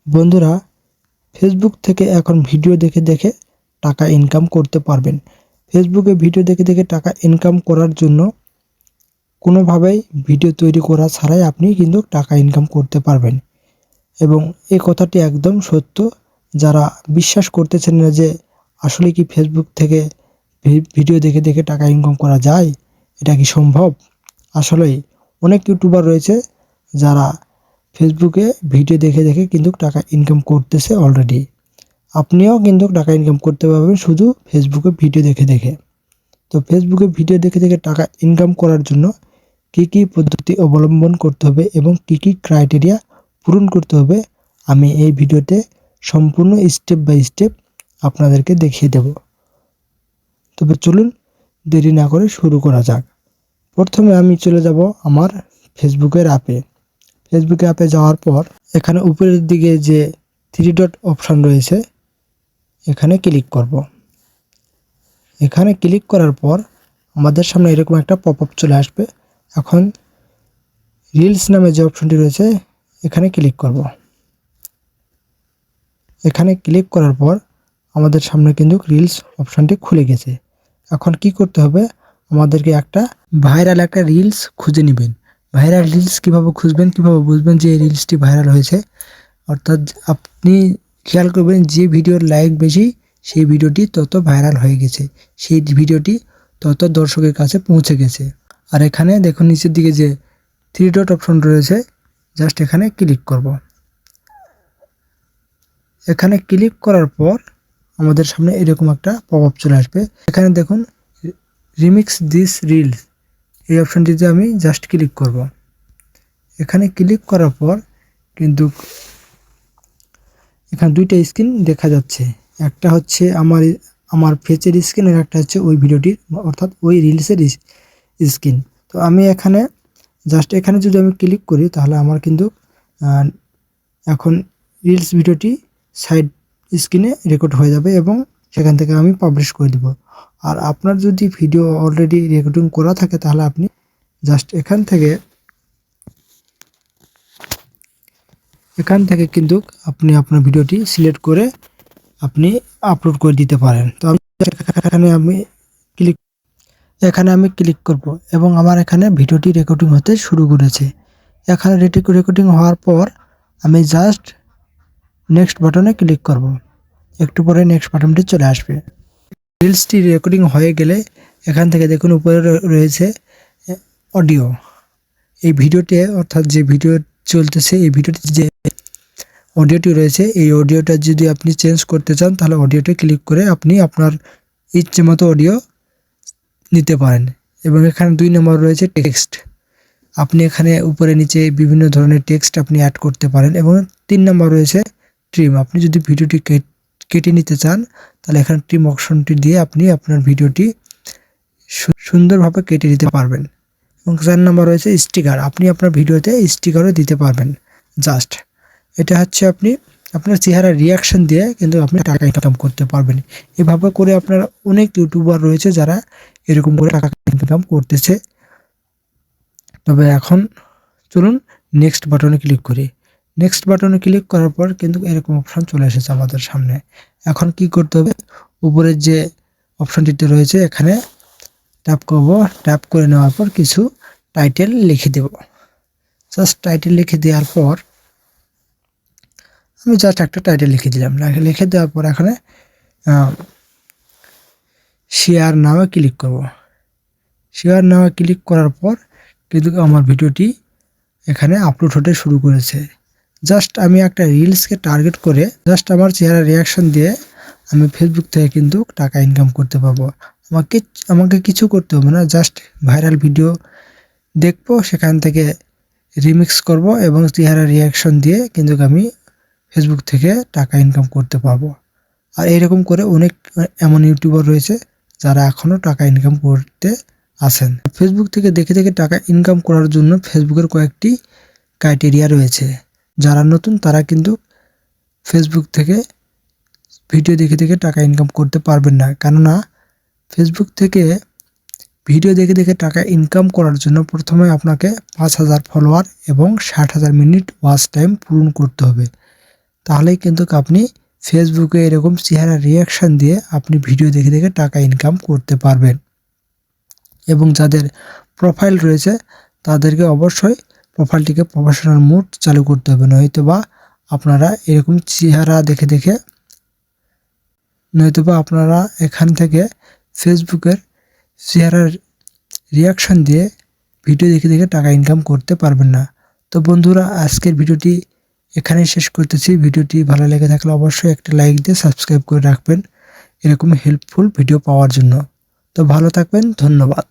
বন্ধুরা, ফেসবুক থেকে এখন ভিডিও দেখে দেখে টাকা ইনকাম করতে পারবেন। ফেসবুকে ভিডিও দেখে দেখে টাকা ইনকাম করার জন্য কোনোভাবেই ভিডিও তৈরি করা ছাড়াই আপনি কিন্তু টাকা ইনকাম করতে পারবেন এবং এই কথাটি একদম সত্য। যারা বিশ্বাস করতেছেন না যে আসলে কি ফেসবুক থেকে ভিডিও দেখে দেখে টাকা ইনকাম করা যায়, এটা কি সম্ভব? আসলেই অনেক ইউটিউবার রয়েছে যারা ফেসবুকে ভিডিও দেখে দেখে কিন্তু টাকা ইনকাম করতেছে অলরেডি। আপনিও কিন্তু টাকা ইনকাম করতে পারবেন শুধু ফেসবুকে ভিডিও দেখে দেখে। তো ফেসবুকে ভিডিও দেখে দেখে টাকা ইনকাম করার জন্য কী কী পদ্ধতি অবলম্বন করতে হবে এবং কী কী ক্রাইটেরিয়া পূরণ করতে হবে, আমি এই ভিডিওতে সম্পূর্ণ স্টেপ বাই স্টেপ আপনাদেরকে দেখিয়ে দেব। তবে চলুন দেরি না করে শুরু করা যাক। প্রথমে আমি চলে যাব আমার ফেসবুকের অ্যাপে। ফেসবুক অ্যাপে যাওয়ার পর এখানে উপরের দিকে যে 3 ডট অপশান রয়েছে এখানে ক্লিক করব। এখানে ক্লিক করার পর আমাদের সামনে এরকম একটা পপআপ চলে আসবে। এখন রিলস নামে যে অপশনটি রয়েছে এখানে ক্লিক করব। এখানে ক্লিক করার পর আমাদের সামনে কিন্তু রিলস অপশনটি খুলে গেছে। এখন কি করতে হবে, আমাদেরকে একটা ভাইরাল একটা রিলস খুঁজে নেবেন। ভাইরাল রিলস কিভাবে খুঁজবেন, কিভাবে বুঝবেন যে এই রিলসটি ভাইরাল হয়েছে? অর্থাৎ আপনি খেয়াল করবেন যে ভিডিওর লাইক বেশি সেই ভিডিওটি তত ভাইরাল হয়ে গেছে, সেই ভিডিওটি তত দর্শকের কাছে পৌঁছে গেছে। আর এখানে দেখুন নিচের দিকে যে 3 ডট অপশন রয়েছে, জাস্ট এখানে ক্লিক করব। এখানে ক্লিক করার পর আমাদের সামনে এরকম একটা পপআপ চলে আসবে। এখানে দেখুন রিমিক্স দিস রিলস, এই অপশনটিতে আমি জাস্ট ক্লিক করব। এখানে ক্লিক করার পর কিন্তু এখানে দুইটা স্ক্রিন দেখা যাচ্ছে, একটা হচ্ছে আমার ফেসের স্ক্রিন আর একটা হচ্ছে ওই ভিডিওটির অর্থাৎ ওই রিলসের স্ক্রিন। তো আমি এখানে জাস্ট এখানে যদি আমি ক্লিক করি তাহলে আমার কিন্তু এখন রিলস ভিডিওটি সাইড স্ক্রিনে রেকর্ড হয়ে যাবে এবং সেখান থেকে আমি পাবলিশ করে দেব। আর আপনার যদি ভিডিও অলরেডি রেকর্ডিং করা থাকে তাহলে আপনি জাস্ট এখান থেকে কিন্তু আপনি আপনার ভিডিওটি সিলেক্ট করে আপনি আপলোড করে দিতে পারেন। তো এখানে আমি ক্লিক করব এবং আমার এখানে ভিডিওটি রেকর্ডিং হতে শুরু করেছে। এখানে রেকর্ডিং হওয়ার পর আমি জাস্ট নেক্সট বাটনে ক্লিক করব। একটু পরে নেক্সট বাটনটি চলে আসবে। রিলসটি রেকর্ডিং হয়ে গেলে এখান থেকে দেখুন উপরে রয়েছে অডিও। এই ভিডিওতে অর্থাৎ যে ভিডিও চলতেছে এই ভিডিওতে যে অডিওটি রয়েছে এই অডিওটা যদি আপনি চেঞ্জ করতে চান তাহলে অডিওতে ক্লিক করে আপনি আপনার ইচ্ছে মতো অডিও নিতে পারেন। এবং এখানে 2 নম্বর রয়েছে টেক্সট, আপনি এখানে উপরে নিচে বিভিন্ন ধরনের টেক্সট আপনি অ্যাড করতে পারেন। এবং 3 নম্বর রয়েছে ট্রিম, আপনি যদি ভিডিওটি কেটে নিতে চান তাহলে এখানে ট্রিম অপশনটি দিয়ে আপনি আপনার ভিডিওটি সুন্দরভাবে কেটে নিতে পারবেন। এবং 4 নম্বর রয়েছে স্টিকার, আপনি আপনার ভিডিওতে স্টিকারও দিতে পারবেন। জাস্ট এটা হচ্ছে আপনি আপনার চেহারার রিয়াকশন দিয়ে কিন্তু আপনি টাকা ইনকাম করতে পারবেন। এভাবে করে আপনার অনেক ইউটিউবার রয়েছে যারা এরকম করে টাকা ইনকাম করতেছে। তবে এখন চলুন নেক্সট বাটনে ক্লিক করি। নেক্সট বাটনে ক্লিক করার পর কিন্তু এরকম অপশন চলে এসেছে আমাদের সামনে। এখন কি করতে হবে, উপরের যে অপশনটিতে রয়েছে এখানে ট্যাপ করব। ট্যাপ করে নেওয়ার পর কিছু টাইটেল লিখে দেব। জাস্ট টাইটেল লিখে দেওয়ার পর আমি জাস্ট একটা টাইটেল লিখে দিলাম। লিখে দেওয়ার পর এখানে শেয়ার নামে ক্লিক করব। শেয়ার নামে ক্লিক করার পর কিন্তু আমার ভিডিওটি এখানে আপলোড হতে শুরু করেছে। জাস্ট আমি একটা রিলসকে টার্গেট করে জাস্ট আমার চেহারা রিয়াকশন দিয়ে আমি ফেসবুক থেকে কিন্তু টাকা ইনকাম করতে পারবো। আমাকে কিছু করতে হবে না, জাস্ট ভাইরাল ভিডিও দেখবো, সেখান থেকে রিমিক্স করব এবং চেহারা রিয়াকশন দিয়ে কিন্তু আমি ফেসবুক থেকে টাকা ইনকাম করতে পারবো। আর এরকম করে অনেক এমন ইউটিউবার রয়েছে যারা এখনও টাকা ইনকাম করতে আছেন। ফেসবুক থেকে দেখে দেখে টাকা ইনকাম করার জন্য ফেসবুকের কয়েকটি ক্রাইটেরিয়া রয়েছে। যারা নতুন তারা কিন্তু ফেসবুক থেকে ভিডিও দেখে দেখে টাকা ইনকাম করতে পারবেন না, কেননা ফেসবুক থেকে ভিডিও দেখে দেখে টাকা ইনকাম করার জন্য প্রথমে আপনাকে 5,000 ফলোয়ার এবং 60,000 মিনিট ওয়াচ টাইম পূরণ করতে হবে। তাহলেই কিন্তু আপনি ফেসবুকে এরকম চেহারা রিয়াকশন দিয়ে আপনি ভিডিও দেখে দেখে টাকা ইনকাম করতে পারবেন। এবং যাদের প্রোফাইল রয়েছে তাদেরকে অবশ্যই প্রোফাইলটিকে প্রফেশনাল মোড চালু করতে হবে, নয়তোবা আপনারা এরকম চেহারা দেখে দেখে আপনারা এখান থেকে ফেসবুকের চেহারার রিয়াকশন দিয়ে ভিডিও দেখে দেখে টাকা ইনকাম করতে পারবেন না। তো বন্ধুরা, আজকের ভিডিওটি এখানেই শেষ করতেছি। ভিডিওটি ভালো লেগে থাকলে অবশ্যই একটা লাইক দিয়ে সাবস্ক্রাইব করে রাখবেন এরকম হেল্পফুল ভিডিও পাওয়ার জন্য। তো ভালো থাকবেন, ধন্যবাদ।